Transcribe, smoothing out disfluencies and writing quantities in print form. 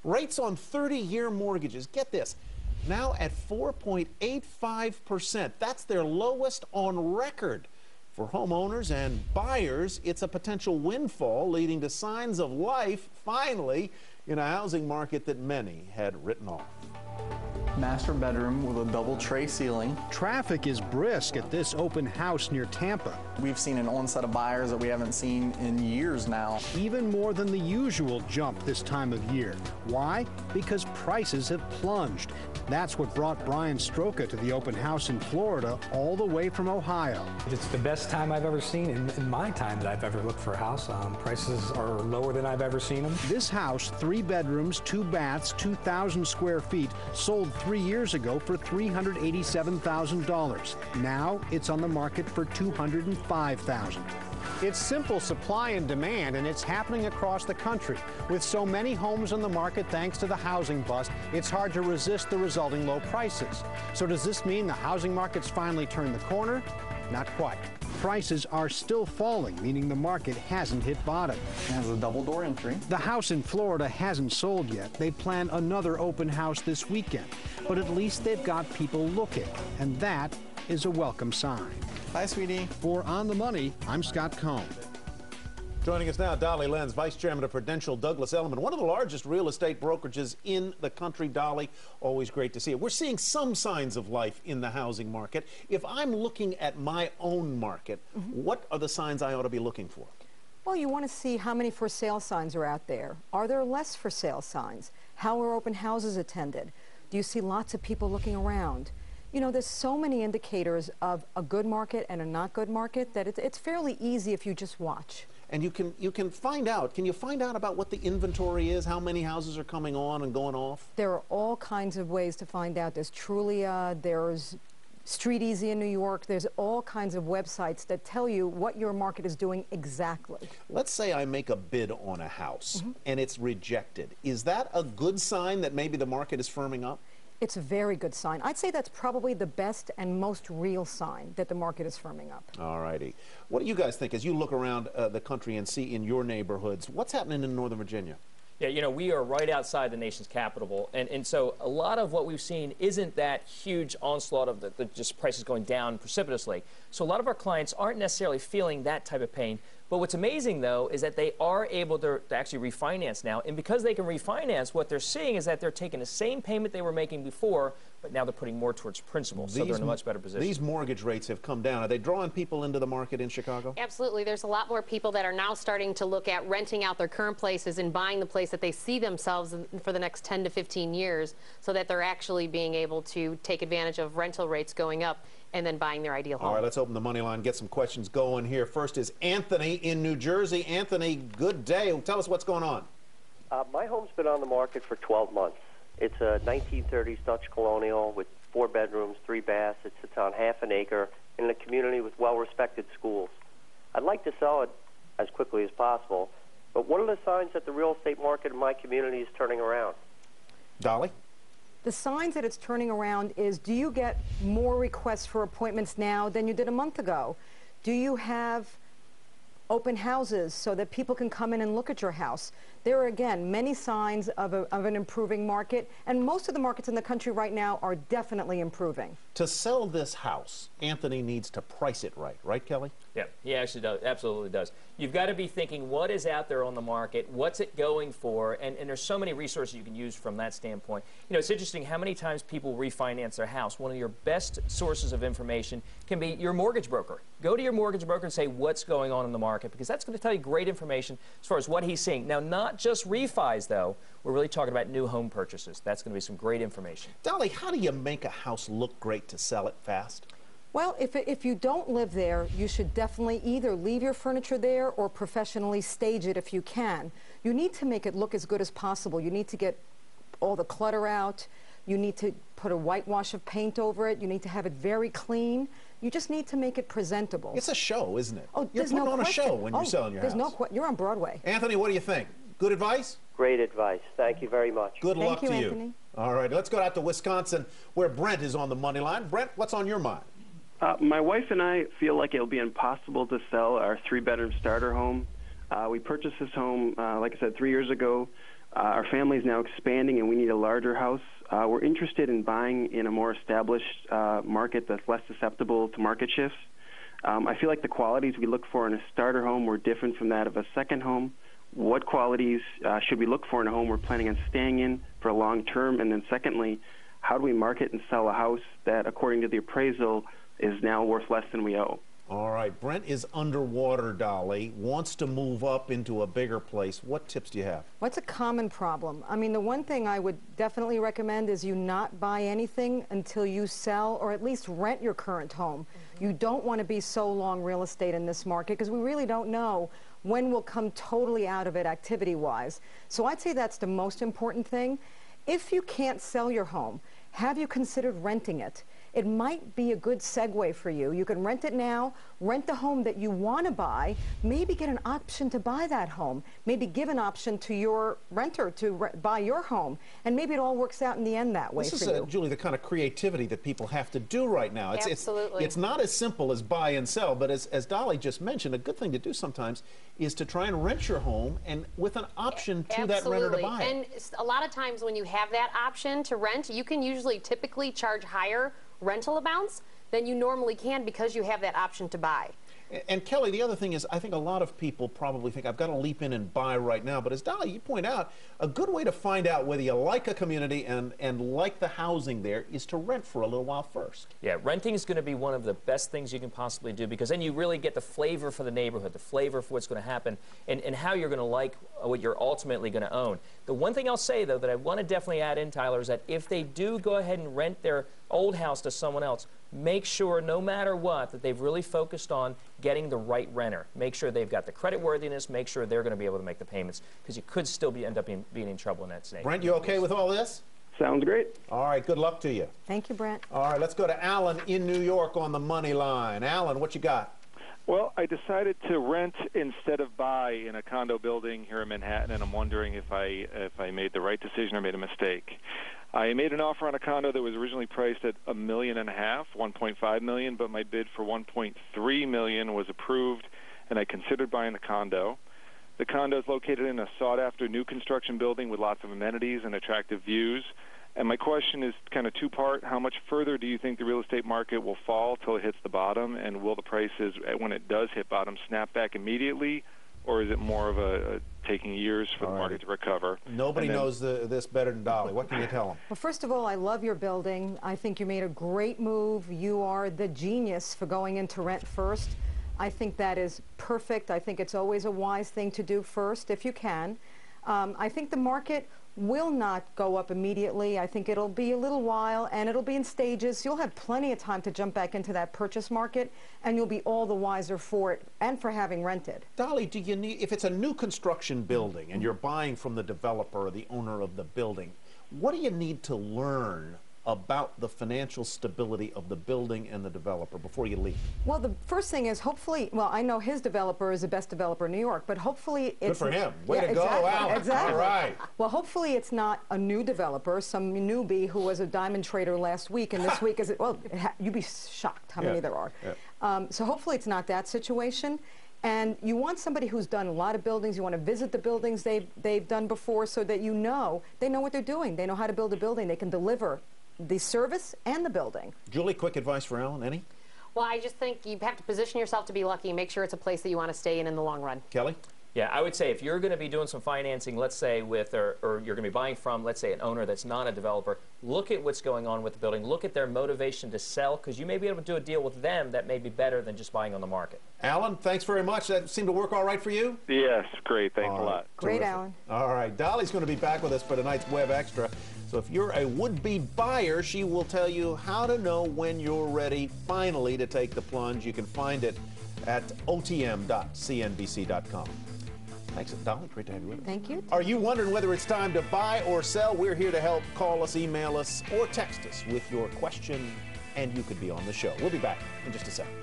Rates on 30-year mortgages, get this, now at 4.85%. That's their lowest on record. For homeowners and buyers, it's a potential windfall, leading to signs of life, finally, in a housing market that many had written off. Master bedroom with a double tray ceiling. Traffic is brisk at this open house near Tampa. We've seen an onset of buyers that we haven't seen in years now. Even more than the usual jump this time of year. Why? Because prices have plunged. That's what brought Brian Stroka to the open house in Florida, all the way from Ohio. It's the best time I've ever seen in my time that I've ever looked for a house. Prices are lower than I've ever seen them. This house, 3 bedrooms, 2 baths, 2,000 square feet, sold 3 years ago for $387,000. Now it's on the market for $205,000. It's simple supply and demand, and it's happening across the country. With so many homes on the market thanks to the housing bust, it's hard to resist the resulting low prices. So does this mean the housing market's finally turned the corner? Not quite. Prices are still falling, meaning the market hasn't hit bottom. It has a double door entry. The house in Florida hasn't sold yet. They plan another open house this weekend. But at least they've got people looking, and that is a welcome sign. Hi, sweetie. For On the Money, I'm Scott Cohn. Joining us now, Dolly Lenz, Vice Chairman of Prudential Douglas Elliman, one of the largest real estate brokerages in the country. Dolly, always great to see you. We're seeing some signs of life in the housing market. If I'm looking at my own market, what are the signs I ought to be looking for? Well, you want to see how many for sale signs are out there. Are there less for sale signs? How are open houses attended? Do you see lots of people looking around? You know, there's so many indicators of a good market and a not good market that it's fairly easy if you just watch. And you can find out. Can you find out about what the inventory is, how many houses are coming on and going off? There are all kinds of ways to find out. There's Trulia, there's Street Easy in New York. There's all kinds of websites that tell you what your market is doing exactly. Let's say I make a bid on a house and it's rejected. Is that a good sign that maybe the market is firming up? It's a very good sign. I'd say that's probably the best and most real sign that the market is firming up. All righty. What do you guys think as you look around the country and see in your neighborhoods, what's happening in Northern Virginia? Yeah, you know, we are right outside the nation's capital, and so a lot of what we've seen isn't that huge onslaught of the just prices going down precipitously. So a lot of our clients aren't necessarily feeling that type of pain. But what's amazing, though, is that they are able to actually refinance now. And because they can refinance, what they're seeing is that they're taking the same payment they were making before, but now they're putting more towards principal, so they're in a much better position. These mortgage rates have come down. Are they drawing people into the market in Chicago? Absolutely. There's a lot more people that are now starting to look at renting out their current places and buying the place that they see themselves in for the next 10 to 15 years, so that they're actually being able to take advantage of rental rates going up and then buying their ideal home. All right, let's open the money line, get some questions going here. First is Anthony in New Jersey. Anthony, good day. Tell us what's going on. My home's been on the market for 12 months. It's a 1930s Dutch colonial with 4 bedrooms, 3 baths. It sits on half an acre in a community with well-respected schools. I'd like to sell it as quickly as possible, but what are the signs that the real estate market in my community is turning around? Dolly? The signs that it's turning around is, do you get more requests for appointments now than you did a month ago? Do you have open houses so that people can come in and look at your house? There are, again, many signs of an improving market, and most of the markets in the country right now are definitely improving. To sell this house, Anthony needs to price it right. Right, Kelly? Yeah, he actually does, absolutely does. You've got to be thinking, what is out there on the market? What's it going for? And there's so many resources you can use from that standpoint. You know, it's interesting how many times people refinance their house. One of your best sources of information can be your mortgage broker. Go to your mortgage broker and say what's going on in the market, because that's going to tell you great information as far as what he's seeing. Now, not just refis, though. We're really talking about new home purchases. That's going to be some great information. Dolly, how do you make a house look great to sell it fast? Well, if you don't live there, you should definitely either leave your furniture there or professionally stage it if you can. You need to make it look as good as possible. You need to get all the clutter out. You need to put a whitewash of paint over it. You need to have it very clean. You just need to make it presentable. It's a show, isn't it? Oh, you're putting no on question. a show when you're selling your house. You're on Broadway. Anthony, what do you think? Good advice? Great advice. Thank you very much. Good luck to you. Anthony. All right, let's go out to Wisconsin, where Brent is on the money line. Brent, what's on your mind? My wife and I feel like it'll be impossible to sell our 3-bedroom starter home. We purchased this home, like I said, 3 years ago. Our family is now expanding, and we need a larger house. We're interested in buying in a more established market that's less susceptible to market shifts. I feel like the qualities we look for in a starter home were different from that of a second home. What qualities should we look for in a home we're planning on staying in for a long term? And then secondly, how do we market and sell a house that, according to the appraisal, is now worth less than we owe? All right, Brent is underwater, Dolly, wants to move up into a bigger place. What tips do you have? What's a common problem? I mean, the one thing I would definitely recommend is you not buy anything until you sell or at least rent your current home. You don't want to be so long real estate in this market because we really don't know when we'll come totally out of it activity-wise. So I'd say that's the most important thing. If you can't sell your home, have you considered renting it? It might be a good segue for you. You can rent it now, rent the home that you want to buy, maybe get an option to buy that home, maybe give an option to your renter to buy your home, and maybe it all works out in the end that way for you. This is, Julie, the kind of creativity that people have to do right now. Absolutely. It's not as simple as buy and sell, but as Dolly just mentioned, a good thing to do sometimes is to try and rent your home and with an option to that renter to buy it. And a lot of times when you have that option to rent, you can usually typically charge higher rental amounts than you normally can because you have that option to buy. And Kelly, the other thing is, I think a lot of people probably think, I've got to leap in and buy right now. But as Dolly, you point out, a good way to find out whether you like a community and like the housing there is to rent for a little while first. Yeah, renting is going to be one of the best things you can possibly do because then you really get the flavor for the neighborhood, the flavor for what's going to happen, and how you're going to like what you're ultimately going to own. The one thing I'll say, though, that I want to definitely add in, Tyler, is that if they do go ahead and rent their old house to someone else, make sure, no matter what, that they've really focused on getting the right renter. Make sure they've got the credit worthiness. Make sure they're going to be able to make the payments because you could still end up being in trouble in that state. Brent, you okay with all this? Sounds great. All right, good luck to you. Thank you, Brent. All right, let's go to Alan in New York on the money line. Alan, what you got? Well, I decided to rent instead of buy in a condo building here in Manhattan, and I'm wondering if I made the right decision or made a mistake. I made an offer on a condo that was originally priced at $1.5 million, $1.5 million, but my bid for $1.3 million was approved, and I considered buying the condo. The condo is located in a sought-after new construction building with lots of amenities and attractive views. And my question is kind of two-part. How much further do you think the real estate market will fall till it hits the bottom? And will the prices, when it does hit bottom, snap back immediately? Or is it more of a taking years for the market to recover? Nobody knows this better than Dolly. What can you tell them? Well, first of all, I love your building. I think you made a great move. You are the genius for going into rent first. I think that is perfect. I think it's always a wise thing to do first if you can. I think the market will not go up immediately. I think it'll be a little while, and it'll be in stages. You'll have plenty of time to jump back into that purchase market, and you'll be all the wiser for it and for having rented. Dolly, do you need, if it's a new construction building and you're buying from the developer or the owner of the building, what do you need to learn about the financial stability of the building and the developer before you leave? Well, the first thing is hopefully, well, I know his developer is the best developer in New York, but hopefully it's... Good for him. Way to go, Alan. Exactly. All right. Well, hopefully it's not a new developer, some newbie who was a diamond trader last week, and this week is... Well, you'd be shocked how many there are. Yeah. So hopefully it's not that situation. And you want somebody who's done a lot of buildings. You want to visit the buildings they've done before so that you know they know what they're doing. They know how to build a building. They can deliver the service and the building. Julie, quick advice for Alan, any? Well, I just think you have to position yourself to be lucky and make sure it's a place that you want to stay in the long run. Kelly? Yeah, I would say if you're going to be doing some financing, let's say with, or you're going to be buying from, let's say, an owner that's not a developer, look at what's going on with the building. Look at their motivation to sell, because you may be able to do a deal with them that may be better than just buying on the market. Alan, thanks very much. That seemed to work all right for you? Yes, great. Thanks a lot. Great, Terrific. Alan. All right, Dolly's going to be back with us for tonight's Web Extra. So if you're a would-be buyer, she will tell you how to know when you're ready finally to take the plunge. You can find it at otm.cnbc.com. Thanks, Dolly. Great to have you with us. Thank you. Are you wondering whether it's time to buy or sell? We're here to help. Call us, email us, or text us with your question, and you could be on the show. We'll be back in just a second.